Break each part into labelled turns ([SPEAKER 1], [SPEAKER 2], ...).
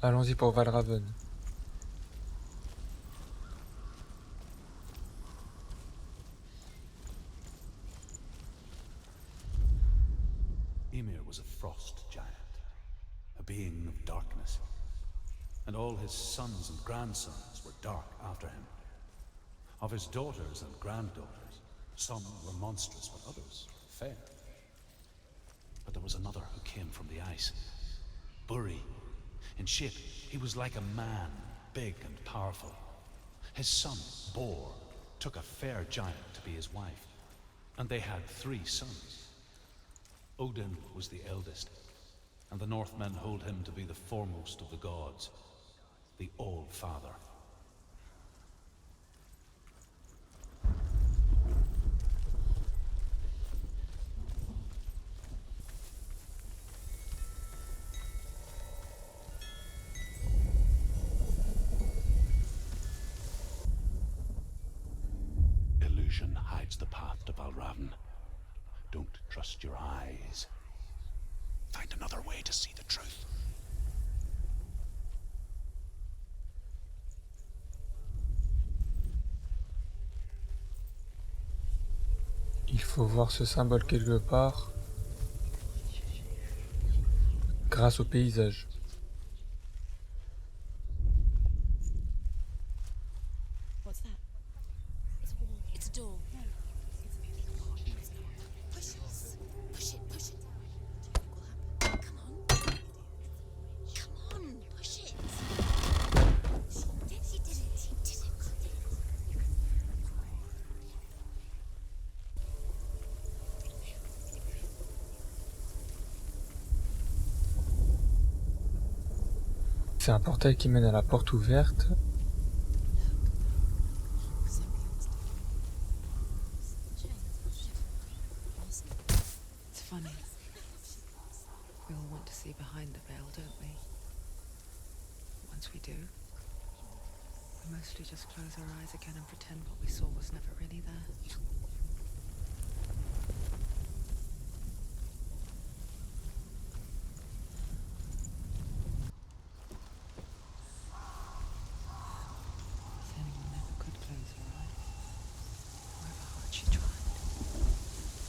[SPEAKER 1] Allons-y pour Valraven.
[SPEAKER 2] Ymir was a frost giant, a being of darkness, and all his sons and grandsons were dark after him. Of his daughters and granddaughters, some were monstrous, but others fair. But there was another who came from the ice, Buri. In shape, he was like a man, big and powerful. His son, Bor, took a fair giant to be his wife, and they had 3 sons. Odin was the eldest, and the Northmen hold him to be the foremost of the gods, the All-Father. Illusion hides the path to Valraven. Don't trust your eyes. Find another way to see the truth.
[SPEAKER 1] Il faut voir ce symbole quelque part grâce au paysage.
[SPEAKER 3] What's that? It's a wall. It's a door. No. Push it. Push it. Push it. What do you think will happen? Come on. Come on. Push it. She did it. She did it.
[SPEAKER 1] C'est un portail qui mène à la porte ouverte.
[SPEAKER 4] It's funny. We all want to see behind the veil, don't we? Once we do, we mostly just close our eyes again and pretend what we saw was never really there. Senua never could close her eyes. However hard she tried.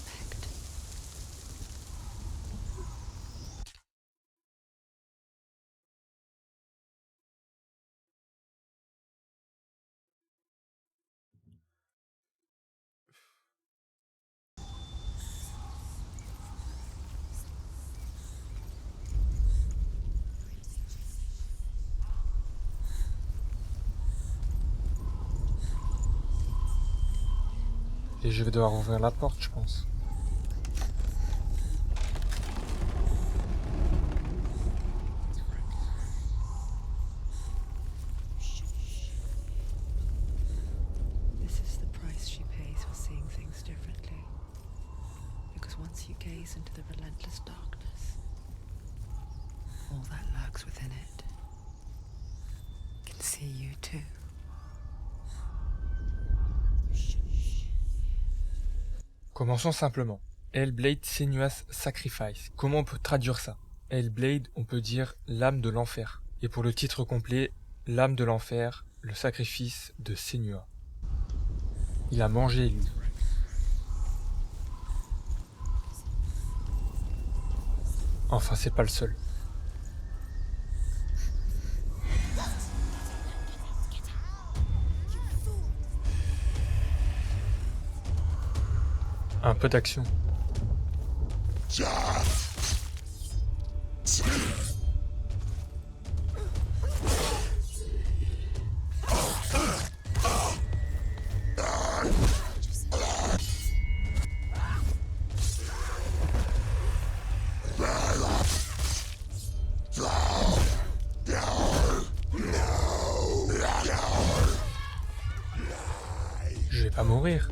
[SPEAKER 4] Begged.
[SPEAKER 1] Et je vais devoir ouvrir la porte, je pense.
[SPEAKER 4] This is the price she pays for seeing things differently. Because once you gaze into the relentless darkness, all that lurks within it can see you too.
[SPEAKER 1] Commençons simplement. Hellblade Senua's Sacrifice. Comment on peut traduire ça? Hellblade, on peut dire l'âme de l'enfer. Et pour le titre complet, l'âme de l'enfer, le sacrifice de Senua. Il a mangé, lui. Enfin, c'est pas le seul. Un peu d'action. Je vais pas mourir.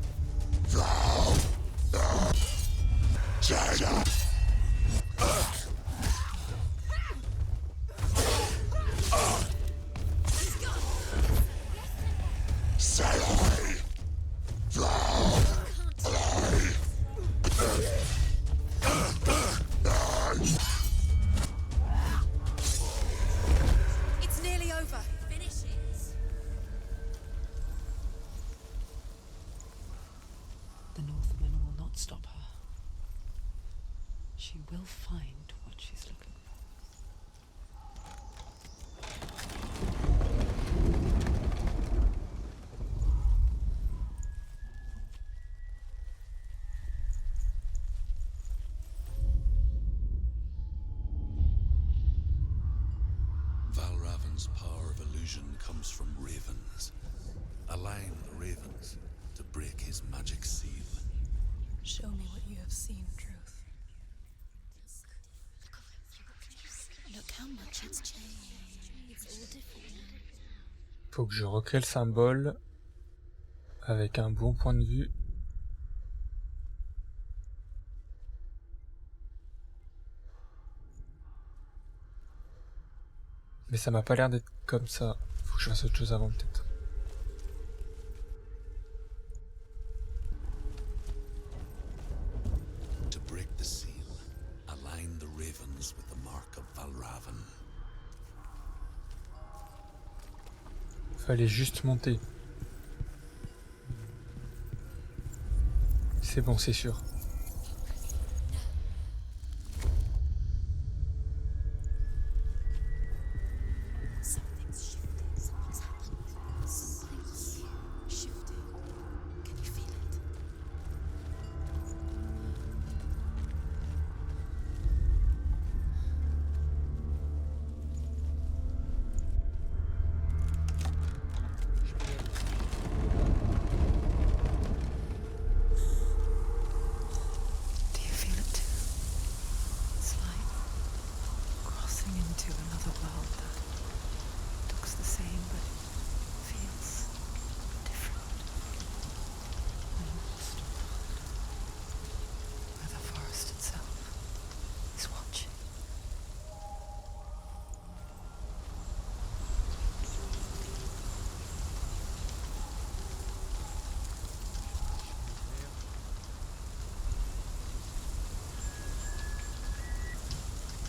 [SPEAKER 4] she will find what she's looking for.
[SPEAKER 2] Valraven's power of illusion comes from ravens. Align the ravens to break his magic seal.
[SPEAKER 3] Show me what you have seen, Truth. Look how much it's changed. It's all different now.
[SPEAKER 1] Faut que je recrée le symbole avec un bon point de vue. Mais ça m'a pas l'air d'être comme ça. Faut que je fasse autre chose avant peut-être.
[SPEAKER 2] To break the seal, align the ravens with the mark of Valraven.
[SPEAKER 1] Fallait juste monter. C'est bon, c'est sûr.
[SPEAKER 3] Something's shifted. Something's happened. Something's shifted. Can you feel it?
[SPEAKER 4] Do you feel it too? It's like crossing into another world that looks the same but feels different. A lost world where the forest itself is watching.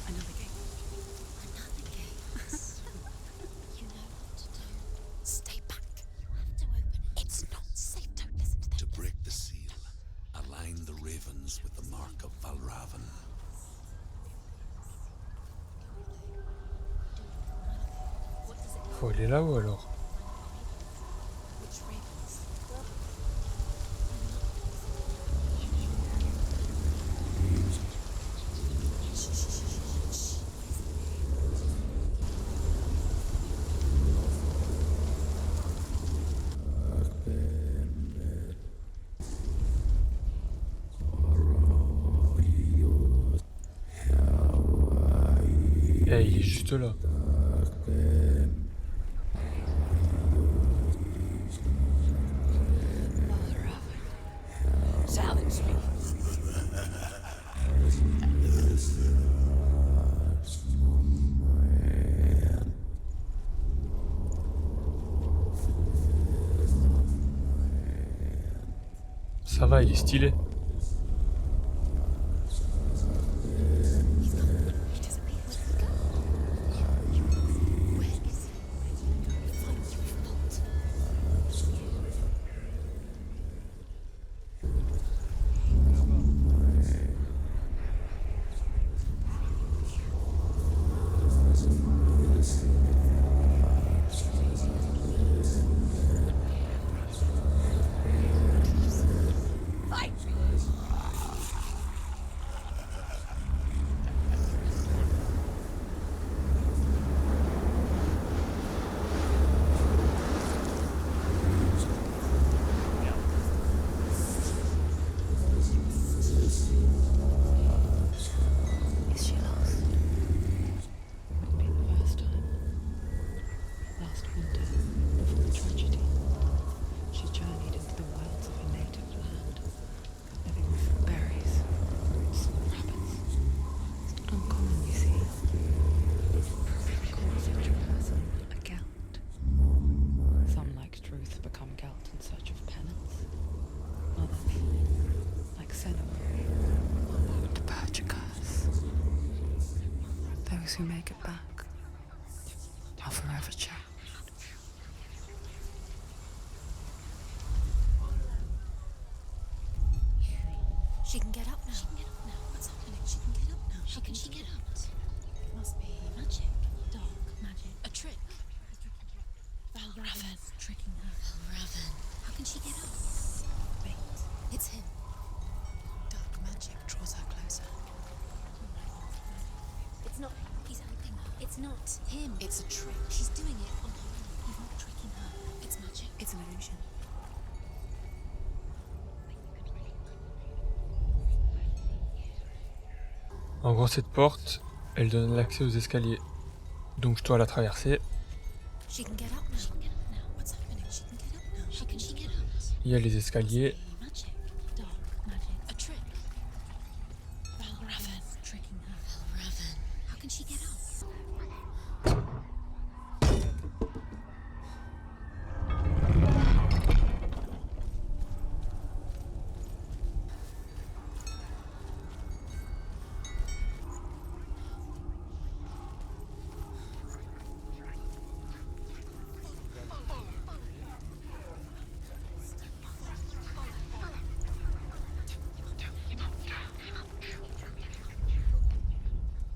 [SPEAKER 4] Another gate.
[SPEAKER 3] Another gate. You know what to do. Stay back. You have to open it. It's not safe. Don't listen to them.
[SPEAKER 2] To break the seal, align the ravens with the mark of Valraven.
[SPEAKER 3] What does it
[SPEAKER 1] Faut aller là-haut alors.
[SPEAKER 3] Which ravens?
[SPEAKER 1] Eh, il est juste là.
[SPEAKER 3] Challenge me.
[SPEAKER 1] Ça va, il est stylé.
[SPEAKER 3] He doesn't mean where to go. Where is he? Find your fault. Fight me.
[SPEAKER 4] Is she lost? Maybe the first time. Last winter, before the tragedy, she journeyed into the wilds of her native land, living with berries, roots, and rabbits. It's not uncommon, you see. It calls such a person a Gelt. Some, like Truth, become Gelt in search of penance. Others, like Senua, to purge a curse. Those who make it back are forever changed.
[SPEAKER 3] She can get up now. What's happening? She can get up. she get up? Wait. It's him. Dark magic draws her closer. It's not. He's helping her. It's not him. It's a trick. She's doing it on her own. He's not tricking her. It's magic. It's an illusion.
[SPEAKER 1] En gros, cette porte, elle donne l'accès aux escaliers. Donc je dois la traverser.
[SPEAKER 3] She can get up now. She can get up now. What's happening? She can get up now. How can she get up?
[SPEAKER 1] Il y a les escaliers.
[SPEAKER 3] Magic. Dark magic. A trick. Valraven. Tricking her. Valraven. How can she get up?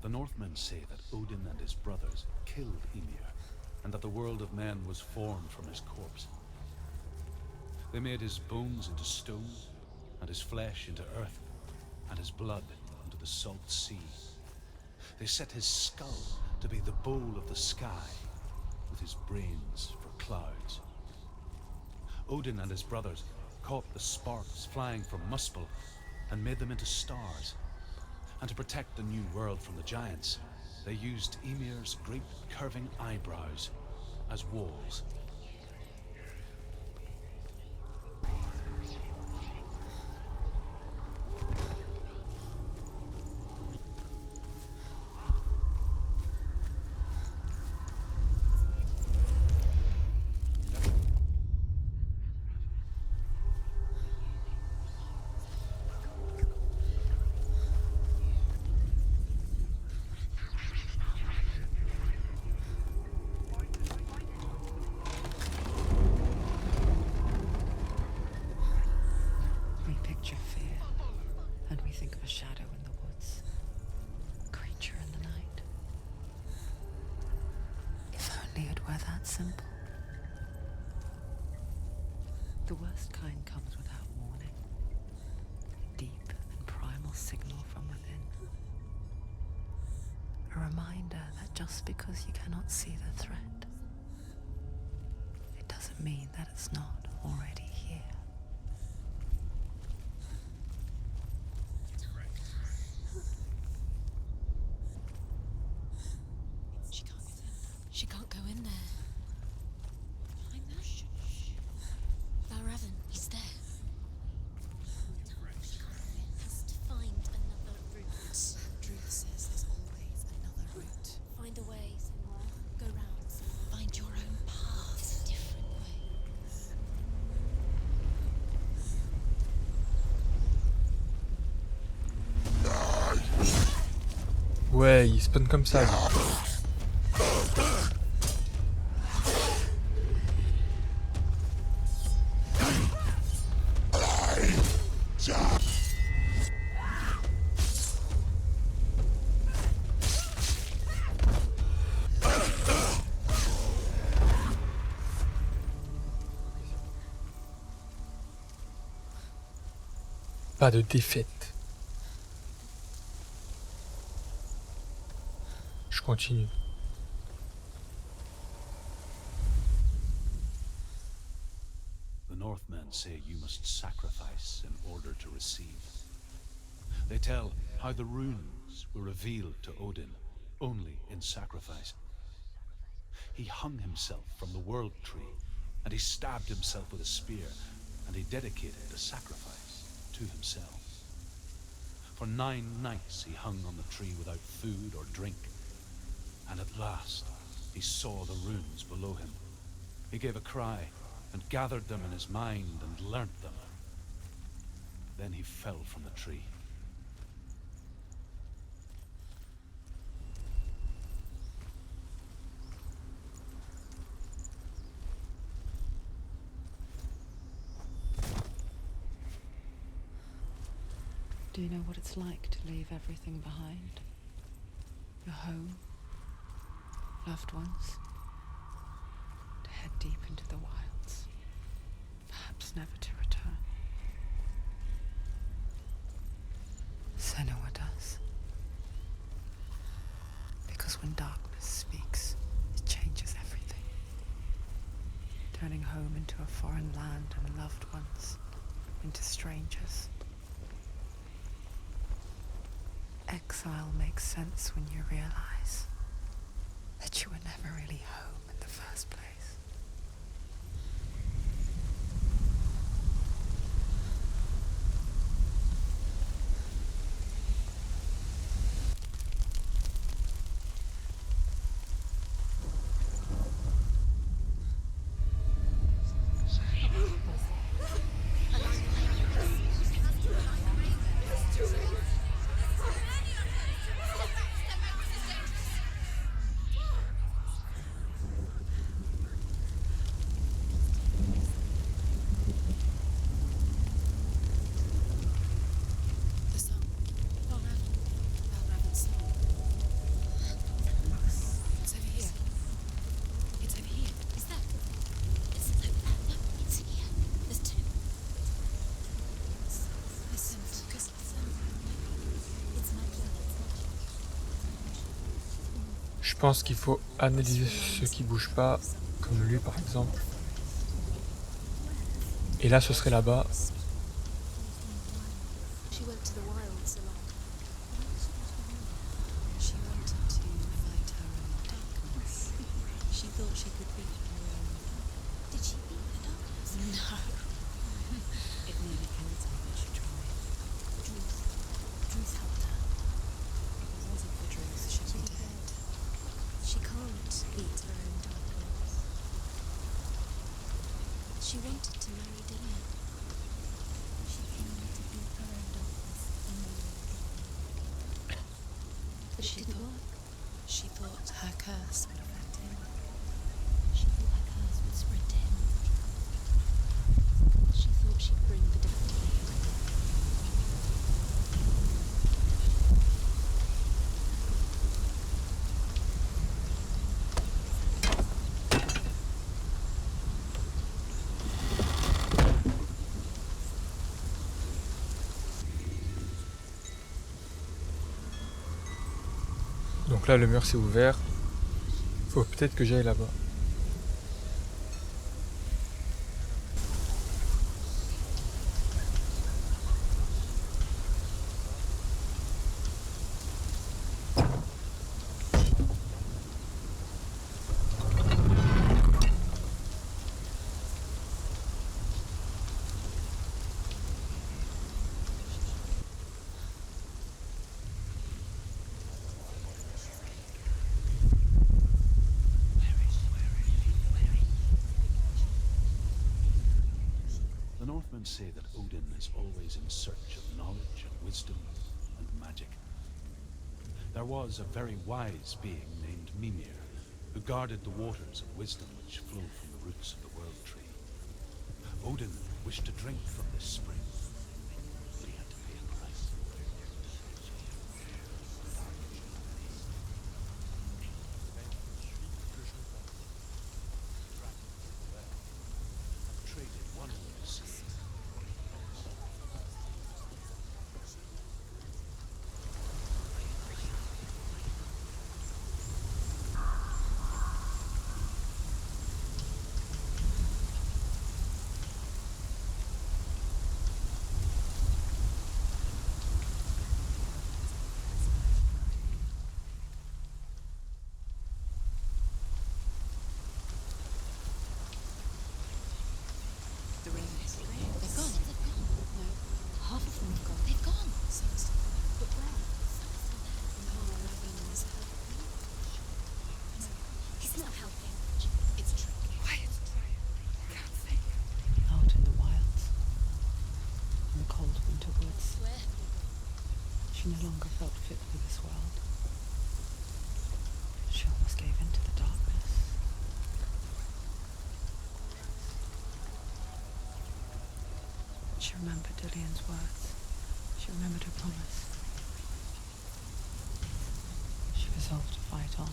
[SPEAKER 2] The Northmen say that Odin and his brothers killed Ymir, and that the world of men was formed from his corpse. They made his bones into stone, and his flesh into earth, and his blood into the salt sea. They set his skull to be the bowl of the sky, with his brains for clouds. Odin and his brothers caught the sparks flying from Muspel and made them into stars. And to protect the new world from the giants, they used Ymir's great curving eyebrows as walls.
[SPEAKER 4] We picture fear, and we think of a shadow in the woods, a creature in the night. If only it were that simple. The worst kind comes without warning. A deep and primal signal from within. A reminder that just because you cannot see the threat, it doesn't mean that it's not already here.
[SPEAKER 3] She can't go in there. Behind there? Shh. Valraven, he's there. Has to find another route. Truth says there's always another route. Find a way, Senua. Go round, Senua. Find your own path. It's a different way.
[SPEAKER 1] Ouais, il spawn comme ça. Lui. Pas de défaite. Je continue.
[SPEAKER 2] The Northmen say you must sacrifice in order to receive. They tell how the runes were revealed to Odin only in sacrifice. He hung himself from the world tree, and he stabbed himself with a spear, and he dedicated the sacrifice to himself. For 9 nights he hung on the tree without food or drink, and at last he saw the runes below him. He gave a cry and gathered them in his mind and learnt them. Then he fell from the tree.
[SPEAKER 4] Do you know what it's like to leave everything behind? Your home, loved ones, to head deep into the wilds, perhaps promise never to return. Senua does. Because when darkness speaks, it changes everything. Turning home into a foreign land and loved ones into strangers. Exile makes sense when you realize that you were never really home in the first place.
[SPEAKER 1] Je pense qu'il faut analyser ce qui bouge pas, comme lui par exemple. Et là, ce serait là-bas.
[SPEAKER 3] She went to the wilds a lot. She wanted to fight her own darkness. She thought she could beat her own. Did she beat the darkness? No. It nearly killed her, but she tried. Druth helped her. If it wasn't for Druth, she'd be dead. She can't beat her own darkness. She wanted to marry Dillian. She wanted to beat her own darkness in the world. But she thought her curse would affect him. She thought her curse would spread to him. She thought she'd bring the death to him.
[SPEAKER 1] Donc là, le mur s'est ouvert. Faut peut-être que j'aille là-bas.
[SPEAKER 2] The Northmen say that Odin is always in search of knowledge and wisdom and magic. There was a very wise being named Mimir, who guarded the waters of wisdom which flow from the roots of the world tree. Odin wished to drink from this spring, but he had to pay a price. Traded one of the sea.
[SPEAKER 3] The rings. They've gone. No, half of them have gone. They've gone. Some's still there. But where? No, Raven's helping. He's not helping. It's tricky. Quiet. Can't think.
[SPEAKER 4] Out in the wilds, in the cold winter woods,
[SPEAKER 3] Where?
[SPEAKER 4] she no longer felt fit for this world. She almost gave in to the darkness. She remembered Dillian's words. She remembered her promise. She resolved to fight on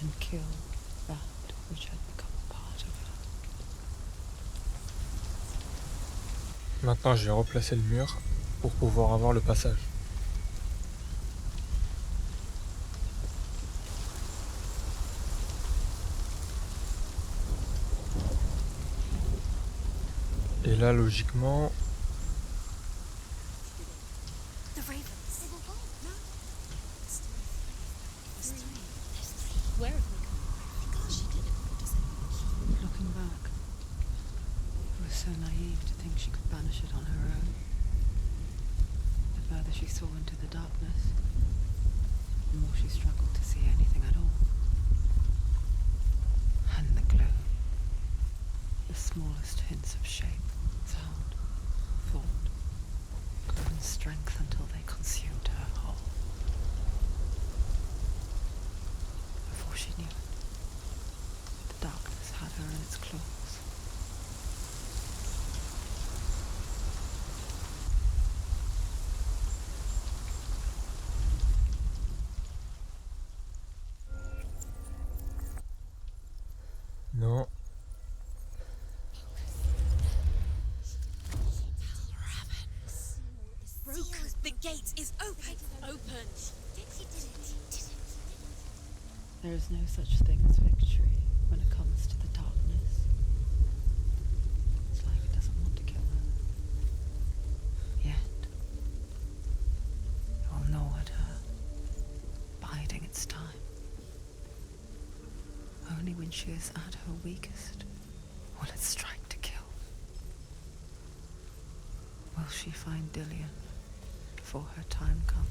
[SPEAKER 4] and kill that which had become a part of her.
[SPEAKER 1] Maintenant, je vais replacer le mur pour pouvoir avoir le passage. Et là, logiquement,
[SPEAKER 3] The ravens. They were one, no? There's three. There's three. Where have they come from? Gosh, she did it. Does it?
[SPEAKER 4] Looking back, it was so naive to think she could banish it on her own. The further she saw into the darkness, the more she struggled to see anything at all. And the gloom, the smallest hints of shape, sound, thought, grew in strength until they consumed her whole. Before she knew it, the darkness had her in its claws.
[SPEAKER 1] non.
[SPEAKER 3] Broke. The gate is open. Open.
[SPEAKER 4] There is no such thing as victory when it comes to the darkness. It's like it doesn't want to kill her. Yet, it will gnaw at her, biding its time. Only when she is at her weakest will it strike to kill. Will she find Dillian before her time comes?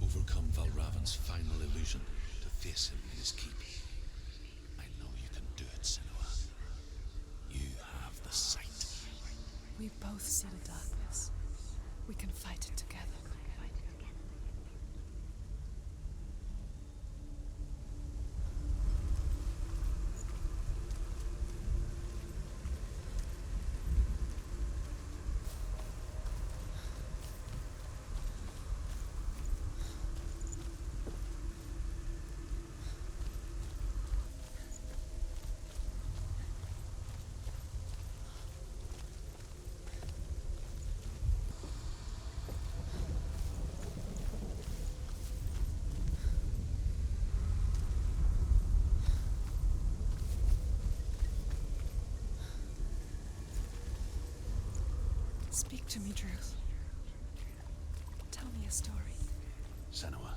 [SPEAKER 2] Overcome Valraven's final illusion to face him in his keep. I know you can do it, Senua. You have the sight.
[SPEAKER 5] We both see the darkness. We can fight it together. Speak to me, Drew. Tell me a story.
[SPEAKER 2] Senua,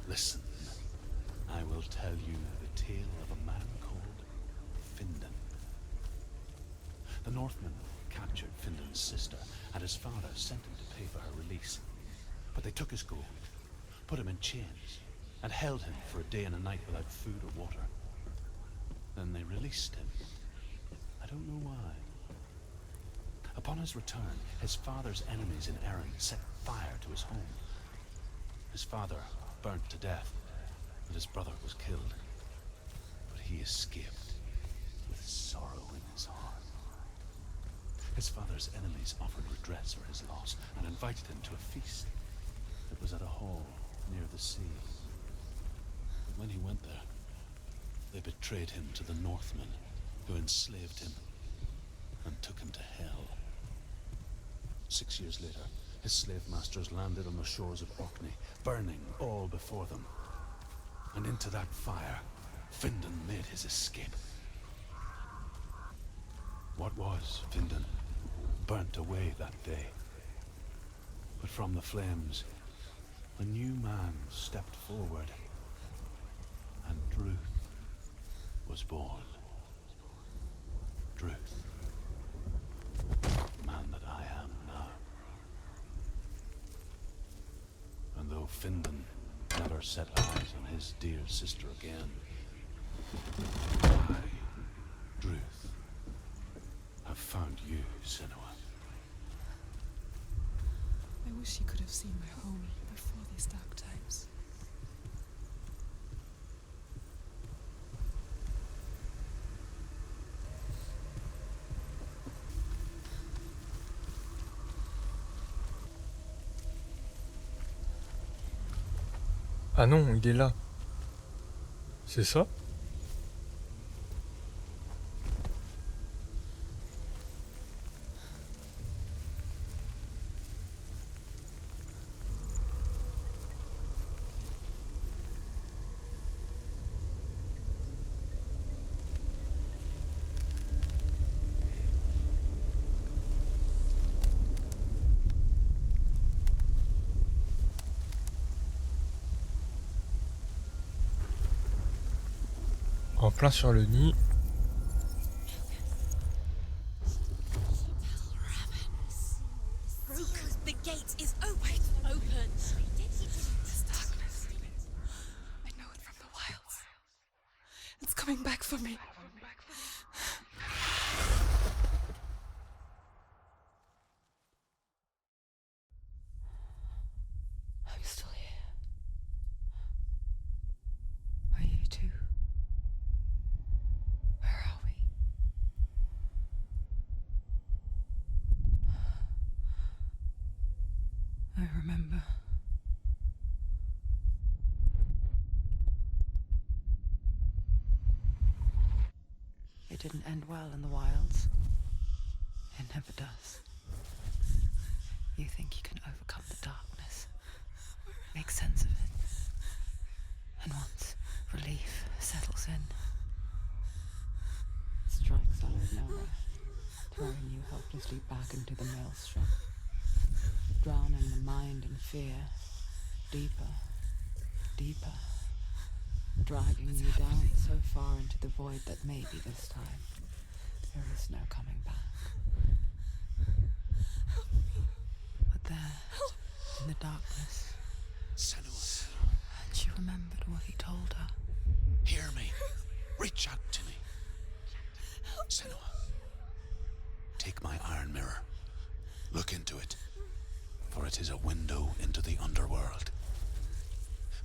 [SPEAKER 2] listen. I will tell you the tale of a man called Findan. The Northmen captured Findan's sister, and his father sent him to pay for her release. But they took his gold, put him in chains, and held him for a day and a night without food or water. Then they released him. I don't know why. Upon his return, his father's enemies in Erin set fire to his home. His father burnt to death, and his brother was killed. But he escaped with sorrow in his heart. His father's enemies offered redress for his loss and invited him to a feast that was at a hall near the sea. But when he went there, they betrayed him to the Northmen, who enslaved him and took him to hell. 6 years later, his slave masters landed on the shores of Orkney, burning all before them. And into that fire, Findan made his escape. What was Findan burnt away that day. But from the flames, a new man stepped forward, and Druth was born. Druth. Man that I am now. Finland never set eyes on his dear sister again. I, Druth, have found you, Senua.
[SPEAKER 5] I wish you could have seen my home before these dark times.
[SPEAKER 1] Ah non, il est là. C'est ça? En plein sur le nid.
[SPEAKER 3] The gate is open. Open.
[SPEAKER 5] This darkness. I know it from the wilds. It's coming back for me.
[SPEAKER 4] I'm still here. Are you too? Where are we? I remember. It didn't end well in the wilds. It never does. You think you can overcome the darkness, make sense of it, and once relief settles in, it strikes out of nowhere, throwing you helplessly back into the maelstrom, drowning the mind in fear, deeper, deeper, dragging you down so far into the void that maybe this time there is no coming back. But there, in the darkness,
[SPEAKER 2] Senua,
[SPEAKER 4] and she remembered what he told her.
[SPEAKER 2] hear me. Reach out to me. Senua, take my iron mirror. Look into it, for it is a window into the underworld.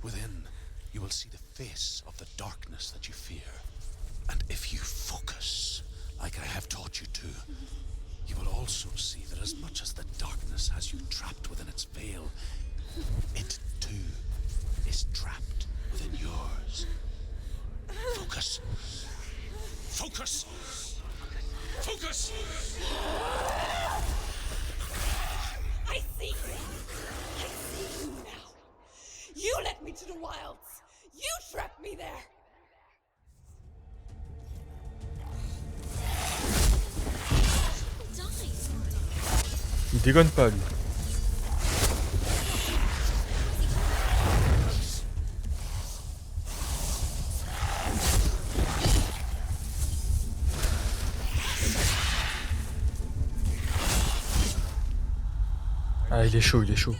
[SPEAKER 2] Within, you will see the face of the darkness that you fear. And if you focus, like I have taught you to, you will also see that as much as the darkness has you trapped within its veil, it too is trapped within yours. Focus. Focus! Focus!
[SPEAKER 6] I see you! I see you now! You led me to the wilds! You trapped me there!
[SPEAKER 1] Il dégonne pas lui. Ah, il est chaud, il est chaud.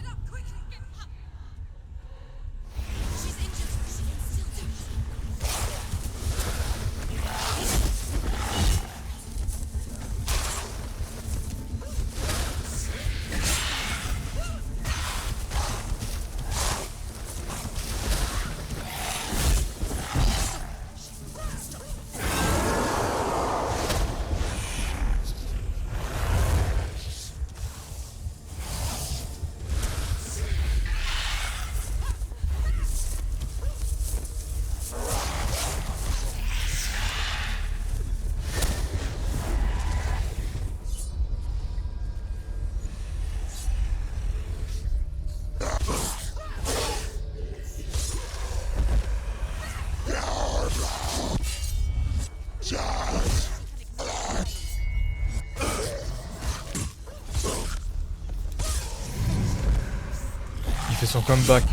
[SPEAKER 1] Il fait son comeback.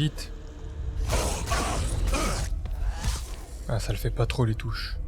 [SPEAKER 1] vite. Ah, ça le fait pas trop les touches.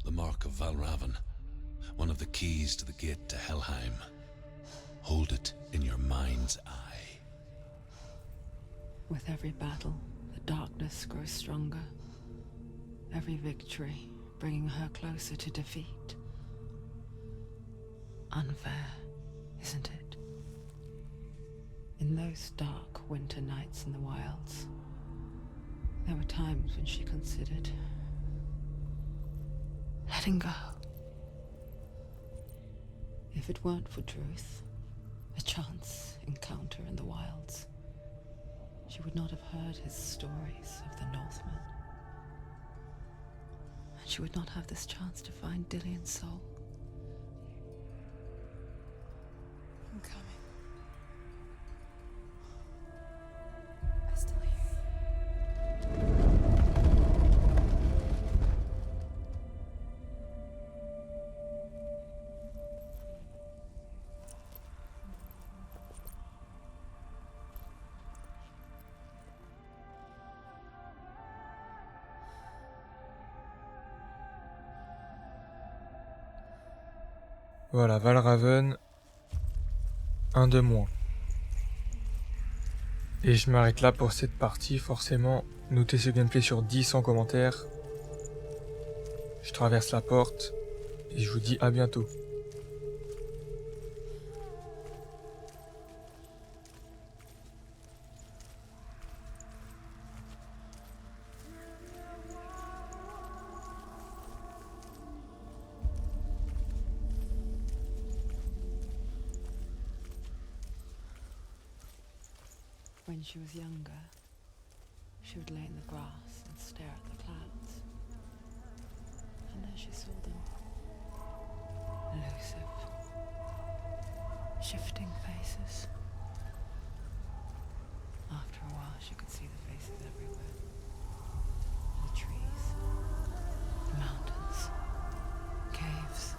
[SPEAKER 2] The mark of Valraven, one of the keys to the gate to Helheim. Hold it in your mind's eye.
[SPEAKER 4] With every battle, the darkness grows stronger. Every victory bringing her closer to defeat. Unfair, isn't it? In those dark winter nights in the wilds, there were times when she considered letting go. If it weren't for Druth, a chance encounter in the wilds, she would not have heard his stories of the Northmen. And she would not have this chance to find Dillion's soul.
[SPEAKER 5] I'm coming. I still hear you.
[SPEAKER 1] Voilà, Valraven, un de moins. Et je m'arrête là pour cette partie, forcément. Notez ce gameplay sur 10 en commentaire. Je traverse la porte et je vous dis à bientôt.
[SPEAKER 4] When she was younger, she would lay in the grass and stare at the clouds. And there she saw them. Elusive, shifting faces. After a while, she could see the faces everywhere. The trees, the mountains, caves.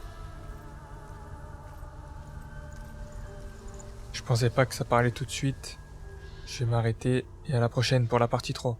[SPEAKER 1] Je pensais pas que ça parlait tout de suite. Je vais m'arrêter et à la prochaine pour la partie 3.